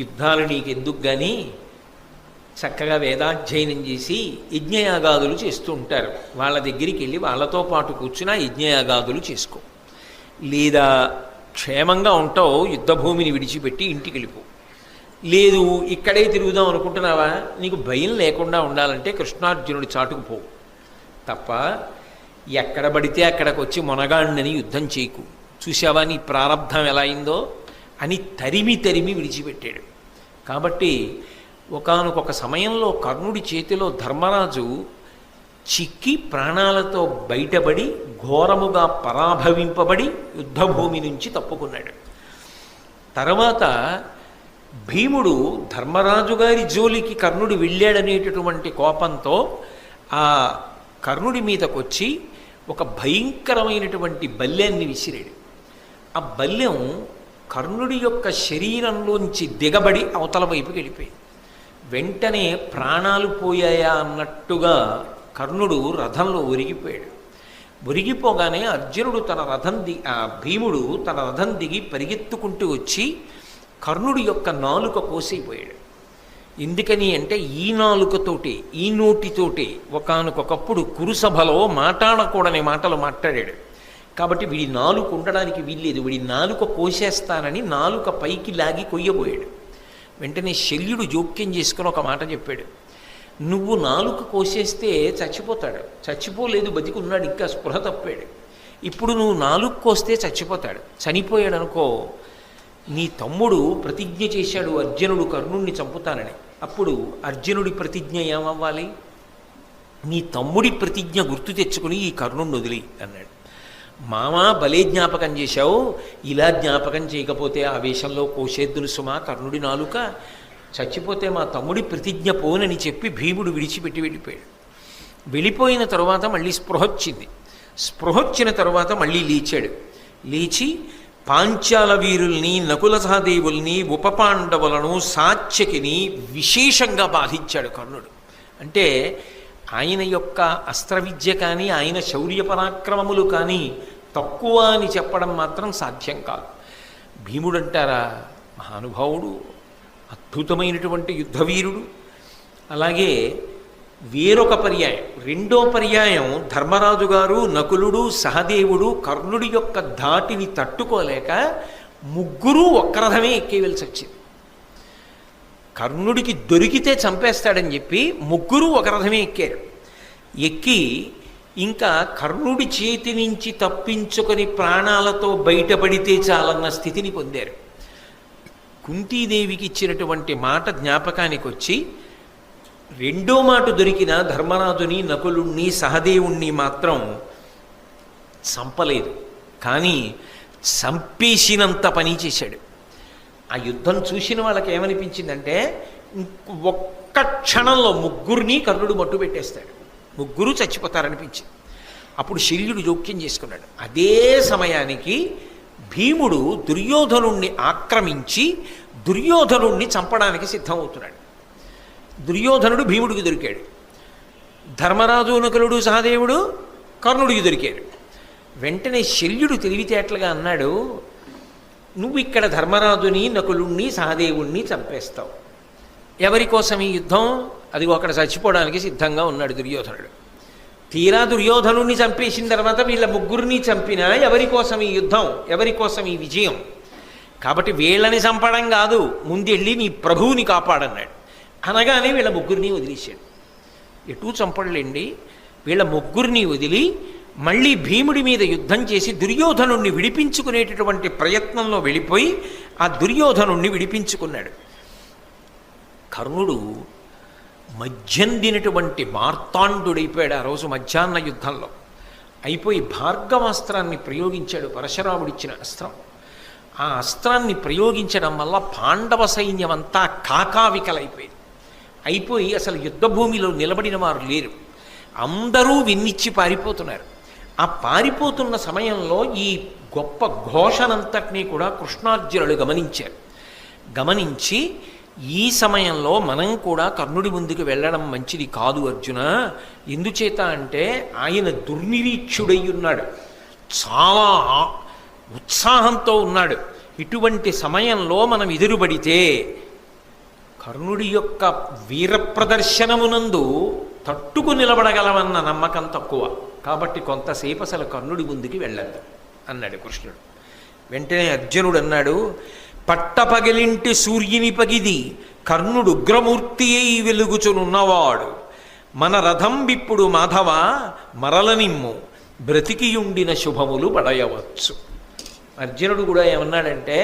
యుద్ధాలు నీకెందుకు కానీ చక్కగా వేదాధ్యయనం చేసి యజ్ఞయాగాదులు చేస్తూ ఉంటారు. వాళ్ళ దగ్గరికి వెళ్ళి వాళ్ళతో పాటు కూర్చుని యజ్ఞయాగాదులు చేసుకో. లేదా క్షేమంగా ఉంటావు, యుద్ధభూమిని విడిచిపెట్టి ఇంటికి వెళ్ళిపో. లేదు ఇక్కడే తిరుగుదాం అనుకుంటున్నావా, నీకు భయం లేకుండా ఉండాలంటే కృష్ణార్జునుడి చాటుకు పో తప్ప ఎక్కడ పడితే అక్కడికి వచ్చి మొనగాడినని యుద్ధం చేయకు. చూసావా నీ ప్రారంధం ఎలా అయిందో అని తరిమి తరిమి విడిచిపెట్టాడు. కాబట్టి ఒకానొక సమయంలో కర్ణుడి చేతిలో ధర్మరాజు చిక్కి ప్రాణాలతో బయటపడి ఘోరముగా పరాభవింపబడి యుద్ధభూమి నుంచి తప్పుకున్నాడు. తర్వాత భీముడు ధర్మరాజు గారి జోలికి కర్ణుడు వెళ్ళాడనేటటువంటి కోపంతో ఆ కర్ణుడి మీదకొచ్చి ఒక భయంకరమైనటువంటి బల్యాన్ని విసిరాడు. ఆ బల్యం కర్ణుడి యొక్క శరీరంలోంచి దిగబడి అవతల వైపుకి వెళ్ళిపోయింది. వెంటనే ప్రాణాలు పోయాయా అన్నట్టుగా కర్ణుడు రథంలో ఒరిగిపోయాడు. ఒరిగిపోగానే అర్జునుడు భీముడు తన రథం దిగి పరిగెత్తుకుంటూ వచ్చి కర్ణుడి యొక్క నాలుక కోసైపోయాడు. ఎందుకని అంటే ఈ నాలుకతోటి ఈ నోటితోటి ఒకానొకప్పుడు కురుసభలో మాట్లాడకూడని మాటలు మాట్లాడాడు. కాబట్టి వీడి నాలుక ఉండడానికి వీల్లేదు, వీడి నాలుక కోసేస్తానని నాలుక పైకి లాగి కొయ్యబోయాడు. వెంటనే శల్యుడు జోక్యం చేసుకుని ఒక మాట చెప్పాడు, నువ్వు నాలుక కోసేస్తే చచ్చిపోతాడు, చచ్చిపోలేదు బతికున్నాడు, ఇంకా స్పృహ తప్పాడు. ఇప్పుడు నువ్వు నాలుక కోస్తే చచ్చిపోతాడు, చనిపోయాడు అనుకో, నీ తమ్ముడు ప్రతిజ్ఞ చేశాడు అర్జునుడు కర్ణుణ్ణి చంపుతానని, అప్పుడు అర్జునుడి ప్రతిజ్ఞ ఏమవ్వాలి? నీ తమ్ముడి ప్రతిజ్ఞ గుర్తు తెచ్చుకుని ఈ కర్ణుణ్ణి వదిలి అన్నాడు. మామా భలే జ్ఞాపకం చేశావు, ఇలా జ్ఞాపకం చేయకపోతే ఆవేశంలో కోసేద్దును సుమా కర్ణుడి నాలుక, చచ్చిపోతే మా తమ్ముడి ప్రతిజ్ఞ పోనని చెప్పి భీముడు విడిచిపెట్టి వెళ్ళిపోయాడు. వెళ్ళిపోయిన తరువాత మళ్ళీ స్పృహొచ్చింది. స్పృహొచ్చిన తరువాత మళ్ళీ లేచాడు. లేచి పాంచాల వీరుల్ని నకుల సహదేవుల్ని ఉపపాండవులను సాత్యకిని విశేషంగా బాధించాడు కర్ణుడు. అంటే ఆయన యొక్క అస్త్రవిద్య కానీ ఆయన శౌర్య పరాక్రమములు కానీ తక్కువ అని చెప్పడం మాత్రం సాధ్యం కాదు. భీముడు అంటారా మహానుభావుడు, అద్భుతమైనటువంటి యుద్ధవీరుడు. అలాగే వేరొక పర్యాయం, రెండో పర్యాయం ధర్మరాజు గారు నకులుడు సహదేవుడు కర్ణుడి యొక్క ధాటిని తట్టుకోలేక ముగ్గురు ఒక్క రథమే ఎక్కేవలసి వచ్చింది. కర్ణుడికి దొరికితే చంపేస్తాడని చెప్పి ముగ్గురు ఒక రథమే ఎక్కారు. ఎక్కి ఇంకా కర్ణుడి చేతి నుంచి తప్పించుకొని ప్రాణాలతో బయటపడితే చాలన్న స్థితిని పొందారు. కుంతీదేవికి ఇచ్చినటువంటి మాట జ్ఞాపకానికి వచ్చి రెండో మాట దొరికిన ధర్మరాజుని నకులుణ్ణి సహదేవుణ్ణి మాత్రం చంపలేదు, కానీ చంపేసినంత పని చేశాడు. ఆ యుద్ధం చూసిన వాళ్ళకి ఏమనిపించిందంటే ఒక్క క్షణంలో ముగ్గురిని కర్ణుడు మట్టు పెట్టేస్తాడు, ముగ్గురు చచ్చిపోతారనిపించింది. అప్పుడు శల్యుడు జోక్యం చేసుకున్నాడు. అదే సమయానికి భీముడు దుర్యోధనుణ్ణి ఆక్రమించి దుర్యోధనుణ్ణి చంపడానికి సిద్ధమవుతున్నాడు. దుర్యోధనుడు భీముడికి దొరికాడు, ధర్మరాజు నకులుడు సహదేవుడు కర్ణుడికి దొరికాడు. వెంటనే శల్యుడు తెలివితేటలుగా అన్నాడు, నువ్వు ఇక్కడ ధర్మరాజుని నకులుణ్ణి సహదేవుణ్ణి చంపేస్తావు, ఎవరి కోసం ఈ యుద్ధం? అది అక్కడ చచ్చిపోవడానికి సిద్ధంగా ఉన్నాడు దుర్యోధనుడు. తీరా దుర్యోధనుణ్ణి చంపేసిన తర్వాత వీళ్ళ ముగ్గురిని చంపినా ఎవరి కోసం ఈ యుద్ధం, ఎవరి కోసం ఈ విజయం? కాబట్టి వీళ్ళని చంపడం కాదు, ముందెళ్ళి నీ ప్రభువుని కాపాడన్నాడు. అనగానే వీళ్ళ ముగ్గురిని వదిలేశాడు. ఎటూ చంపడలేండి, వీళ్ళ ముగ్గురిని వదిలి మళ్ళీ భీముడి మీద యుద్ధం చేసి దుర్యోధనుణ్ణి విడిపించుకునేటటువంటి ప్రయత్నంలో వెళ్ళిపోయి ఆ దుర్యోధనుణ్ణి విడిపించుకున్నాడు. కర్ణుడు మధ్యందినటువంటి మార్తాండుడైపోయాడు. ఆ రోజు మధ్యాహ్న యుద్ధంలో అయిపోయి భార్గవాస్త్రాన్ని ప్రయోగించాడు, పరశురాముడిచ్చిన అస్త్రం. ఆ అస్త్రాన్ని ప్రయోగించడం వల్ల పాండవ సైన్యం అంతా కాకావికలైపోయింది. అయిపోయి అసలు యుద్ధభూమిలో నిలబడిన వారు లేరు, అందరూ విన్నిచ్చి పారిపోతున్నారు. ఆ పారిపోతున్న సమయంలో ఈ గొప్ప ఘోషనంతటినీ కూడా కృష్ణార్జునులు గమనించారు. గమనించి ఈ సమయంలో మనం కూడా కర్ణుడి ముందుకు వెళ్ళడం మంచిది కాదు అర్జున, ఎందుచేత అంటే ఆయన దుర్నిరీక్షుడై ఉన్నాడు, చాలా ఉత్సాహంతో ఉన్నాడు. ఇటువంటి సమయంలో మనం ఎదురుబడితే కర్ణుడి యొక్క వీర ప్రదర్శనమునందు తట్టుకు నిలబడగలమన్న నమ్మకం తక్కువ, కాబట్టి కొంతసేపు అసలు కర్ణుడి ముందుకి వెళ్ళద్దు అన్నాడు కృష్ణుడు. వెంటనే అర్జునుడు అన్నాడు, పట్టపగిలింటి సూర్యుని పగిది కర్ణుడు ఉగ్రమూర్తి అయి వెలుగుచునున్నవాడు, మన రథం విప్పుడు మాధవ మరలనిమ్ము, బ్రతికియుండిన శుభములు పడయవచ్చు. అర్జునుడు కూడా ఏమన్నాడంటే,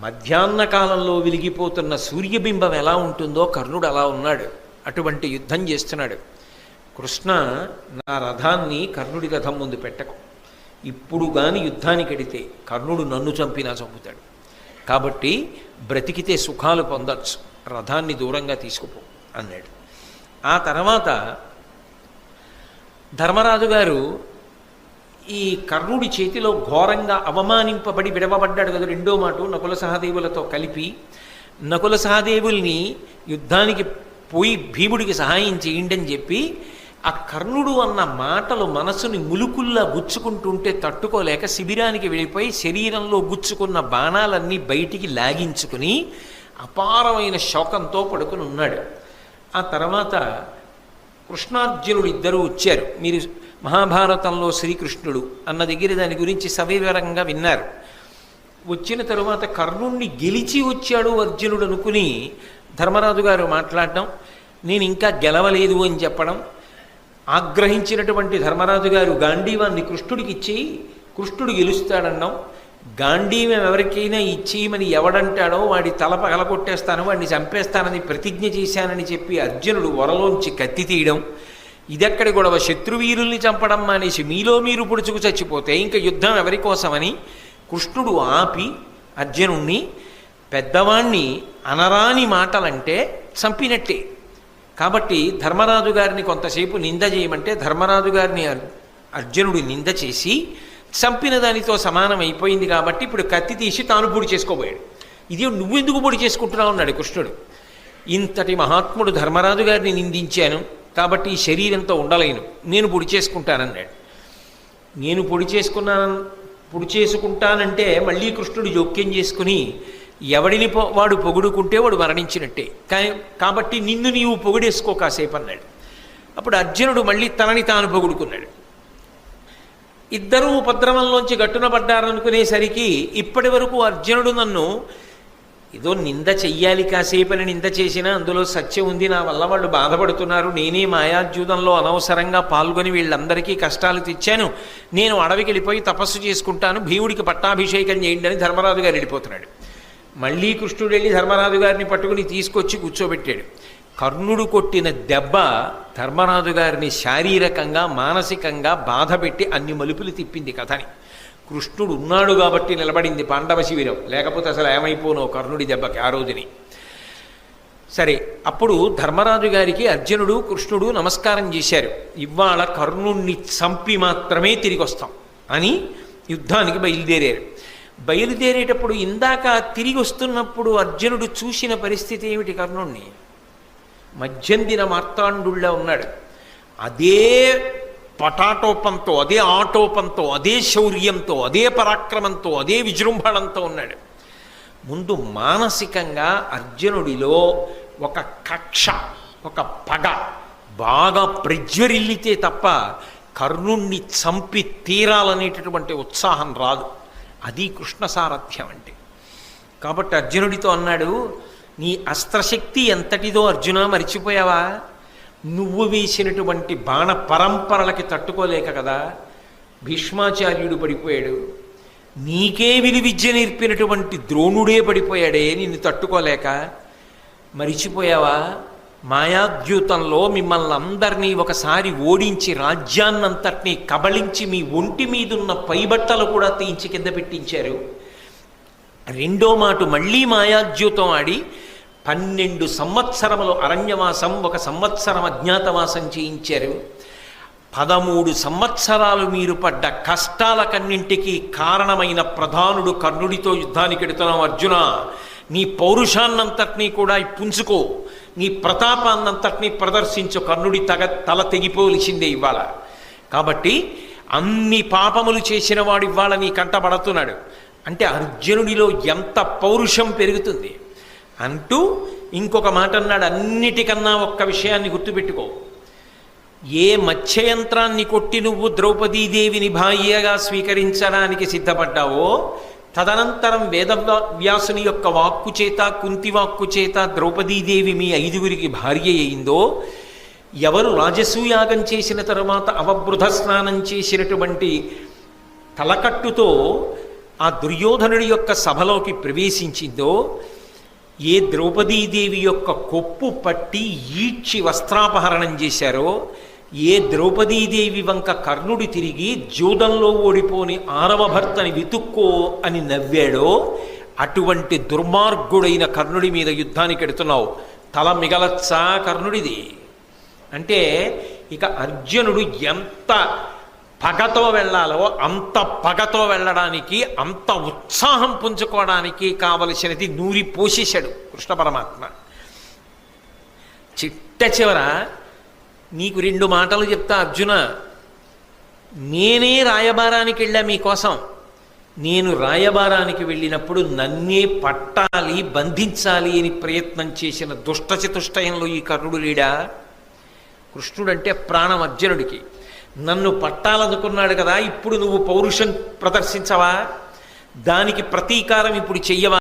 మధ్యాహ్న కాలంలో వెలిగిపోతున్న సూర్యబింబం ఎలా ఉంటుందో కర్ణుడు అలా ఉన్నాడు, అటువంటి యుద్ధం చేస్తున్నాడు. కృష్ణ, నా రథాన్ని కర్ణుడి రథం ముందు పెట్టకు, ఇప్పుడు కానీ యుద్ధానికి ఎడితే కర్ణుడు నన్ను చంపినా చంపుతాడు, కాబట్టి బ్రతికితే సుఖాలు పొందొచ్చు, రథాన్ని దూరంగా తీసుకుపో అన్నాడు. ఆ తర్వాత ధర్మరాజు గారు ఈ కర్ణుడి చేతిలో ఘోరంగా అవమానింపబడి విడవబడ్డాడు కదా. రెండో మాట నకుల సహదేవులతో కలిపి నకుల సహదేవుల్ని యుద్ధానికి పోయి భీముడికి సహాయం చేయండి అని చెప్పి ఆ కర్ణుడు అన్న మాటలు మనసుని ములుకుల్లా గుచ్చుకుంటుంటే తట్టుకోలేక శిబిరానికి వెళ్ళిపోయి శరీరంలో గుచ్చుకున్న బాణాలన్నీ బయటికి లాగించుకుని అపారమైన శోకంతో పడుకుని ఉన్నాడు. ఆ తర్వాత కృష్ణార్జునుడు ఇద్దరూ వచ్చారు. మీరు మహాభారతంలో శ్రీకృష్ణుడు అన్న దగ్గర దాని గురించి సవివరంగా విన్నారు. వచ్చిన తరువాత కర్ణుణ్ణి గెలిచి వచ్చాడు అర్జునుడు అనుకుని ధర్మరాజు గారు మాట్లాడడం, నేను ఇంకా గెలవలేదు అని చెప్పడం, ఆగ్రహించినటువంటి ధర్మరాజు గారు గాంధీవాన్ని కృష్ణుడికి ఇచ్చి కృష్ణుడు గెలుస్తాడన్నాం, గాంధీవం ఎవరికైనా ఇచ్చేయమని ఎవడంటాడో వాడి తల పగలగొట్టేస్తాను, వాడిని చంపేస్తానని ప్రతిజ్ఞ చేశానని చెప్పి అర్జునుడు వరలోంచి కత్తి తీయడం, ఇదెక్కడి గొడవ, శత్రువీరుల్ని చంపడం మానేసి మీలో మీరు పొడుచుకు చచ్చిపోతే ఇంకా యుద్ధం ఎవరి కోసమని కృష్ణుడు ఆపి అర్జునుణ్ణి, పెద్దవాణ్ణి అనరాని మాటలంటే చంపినట్టే, కాబట్టి ధర్మరాజు గారిని కొంతసేపు నింద చేయమంటే ధర్మరాజు గారిని అర్జునుడు నింద చేసి చంపిన దానితో సమానం అయిపోయింది, కాబట్టి ఇప్పుడు కత్తి తీసి తాను పొడి చేసుకోబోయాడు. ఇది నువ్వెందుకు పొడి చేసుకుంటున్నావు అన్నాడు కృష్ణుడు. ఇంతటి మహాత్ముడు ధర్మరాజు గారిని నిందించాను కాబట్టి ఈ శరీరంతో ఉండలేను, నేను పొడి చేసుకుంటానన్నాడు. నేను పొడి చేసుకుంటానంటే మళ్ళీ కృష్ణుడు జోక్యం చేసుకుని, ఎవడిని వాడు పొగుడుకుంటే వాడు మరణించినట్టే, కాబట్టి నిన్ను నీవు పొగిడేసుకో కాసేపు అన్నాడు. అప్పుడు అర్జునుడు మళ్ళీ తనని తాను పొగుడుకున్నాడు. ఇద్దరూ ఉపద్రవంలోంచి గట్టున పడ్డారనుకునేసరికి ఇప్పటి వరకు అర్జునుడు నన్ను ఏదో నింద చెయ్యాలి కాసేపని నింద చేసినా అందులో సత్యం ఉంది, నా వల్ల వాళ్ళు బాధపడుతున్నారు, నేనే మాయాద్యూతంలో అనవసరంగా పాల్గొని వీళ్ళందరికీ కష్టాలు తెచ్చాను, నేను అడవికి వెళ్ళిపోయి తపస్సు చేసుకుంటాను, భీముడికి పట్టాభిషేకం చేయండి అని ధర్మరాజు గారు వెళ్ళిపోతున్నాడు. మళ్ళీ కృష్ణుడు వెళ్ళి ధర్మరాజు గారిని పట్టుకుని తీసుకొచ్చి కూర్చోబెట్టాడు. కర్ణుడు కొట్టిన దెబ్బ ధర్మరాజు గారిని శారీరకంగా మానసికంగా బాధపెట్టి అన్ని మలుపులు తిప్పింది కథని. కృష్ణుడు ఉన్నాడు కాబట్టి నిలబడింది పాండవ శిబిరం, లేకపోతే అసలు ఏమైపోనో కర్ణుడి దెబ్బకి ఆ రోజుని. సరే, అప్పుడు ధర్మరాజు గారికి అర్జునుడు కృష్ణుడు నమస్కారం చేశారు. ఇవాళ కర్ణుణ్ణి చంపి మాత్రమే తిరిగి వస్తాం అని యుద్ధానికి బయలుదేరారు. బయలుదేరేటప్పుడు ఇందాక తిరిగి వస్తున్నప్పుడు అర్జునుడు చూసిన పరిస్థితి ఏమిటి? కర్ణుణ్ణి మధ్యందిన మార్తాండుళ్ళ ఉన్నాడు. అదే పటాటోపంతో, అదే ఆటోపంతో, అదే శౌర్యంతో, అదే పరాక్రమంతో, అదే విజృంభణంతో ఉన్నాడు. ముందు మానసికంగా అర్జునుడిలో ఒక కక్ష, ఒక పగ బాగా ప్రజ్వరిల్లితే తప్ప కర్ణుణ్ణి చంపి తీరాలనేటటువంటి ఉత్సాహం రాదు. అది కృష్ణ సారథ్యం అంటే. కాబట్టి అర్జునుడితో అన్నాడు, నీ అస్త్రశక్తి ఎంతటిదో అర్జున మరిచిపోయావా? నువ్వు వేసినటువంటి బాణ పరంపరలకి తట్టుకోలేక కదా భీష్మాచార్యుడు పడిపోయాడు, నీకే విలువిద్య నేర్పినటువంటి ద్రోణుడే పడిపోయాడే నిన్ను తట్టుకోలేక. మరిచిపోయావా? మాయాద్యూతంలో మిమ్మల్ని అందరినీ ఒకసారి ఓడించి రాజ్యాన్నంతటినీ కబళించి మీ ఒంటి మీదున్న పైబట్టలు కూడా తీయించి కింద పెట్టించారు. రెండో మాట మళ్ళీ మాయాద్యూతం ఆడి 12 సంవత్సరములు అరణ్యవాసం, 1 సంవత్సరం అజ్ఞాతవాసం చేయించారు. 13 సంవత్సరాలు మీరు పడ్డ కష్టాలకన్నింటికీ కారణమైన ప్రధానుడు కర్ణుడితో యుద్ధానికి ఎడుతున్నాం. అర్జున, నీ పౌరుషాన్నంతటినీ కూడా పుంజుకో, నీ ప్రతాపాన్నంతటినీ ప్రదర్శించు, కర్ణుడి తల తెగిపోవలసిందే ఇవాళ. కాబట్టి అన్ని పాపములు చేసిన వాడు ఇవాళ నీ కంటపడుతున్నాడు అంటే అర్జునుడిలో ఎంత పౌరుషం పెరుగుతుంది అంటూ ఇంకొక మాట అన్నాడు, అన్నిటికన్నా ఒక్క విషయాన్ని గుర్తుపెట్టుకో. ఏ మత్స్యయంత్రాన్ని కొట్టి నువ్వు ద్రౌపదీదేవిని భార్యగా స్వీకరించడానికి సిద్ధపడ్డావో, తదనంతరం వేదవ్యాసుని యొక్క వాక్కు చేత, కుంతి వాక్కు చేత ద్రౌపదీదేవి మీ 5గురికి భార్య అయిందో, ఎవరు రాజసూయాగం చేసిన తరువాత అవబృధ స్నానం చేసినటువంటి తలకట్టుతో ఆ దుర్యోధనుడి యొక్క సభలోకి ప్రవేశించిందో, ఏ ద్రౌపదీదేవి యొక్క కొప్పు పట్టి ఈడ్చి వస్త్రాపహరణం చేశారో, ఏ ద్రౌపదీదేవి వంక కర్ణుడు తిరిగి జూదంలో ఓడిపోని 6వ భర్తని వెతుక్కో అని నవ్వాడో, అటువంటి దుర్మార్గుడైన కర్ణుడి మీద యుద్ధానికి ఎడుతున్నావు. తల మిగలచ్చా కర్ణుడిది అంటే ఇక అర్జునుడు ఎంత పగతో వెళ్ళాలో అంత పగతో వెళ్ళడానికి, అంత ఉత్సాహం పుంజుకోవడానికి కావలసినది నూరి పోసేశాడు కృష్ణ పరమాత్మ. చిట్ట చివర నీకు 2 మాటలు చెప్తా అర్జున, నేనే రాయబారానికి వెళ్ళా మీకోసం. నేను రాయబారానికి వెళ్ళినప్పుడు నన్నే పట్టాలి, బంధించాలి అని ప్రయత్నం చేసిన దుష్టచతుష్టయంలో ఈ కర్ణుడు లేడా? కృష్ణుడంటే ప్రాణం అర్జునుడికి. నన్ను పట్టాలనుకున్నాడు కదా, ఇప్పుడు నువ్వు పౌరుషం ప్రదర్శించవా? దానికి ప్రతీకారం ఇప్పుడు చెయ్యవా?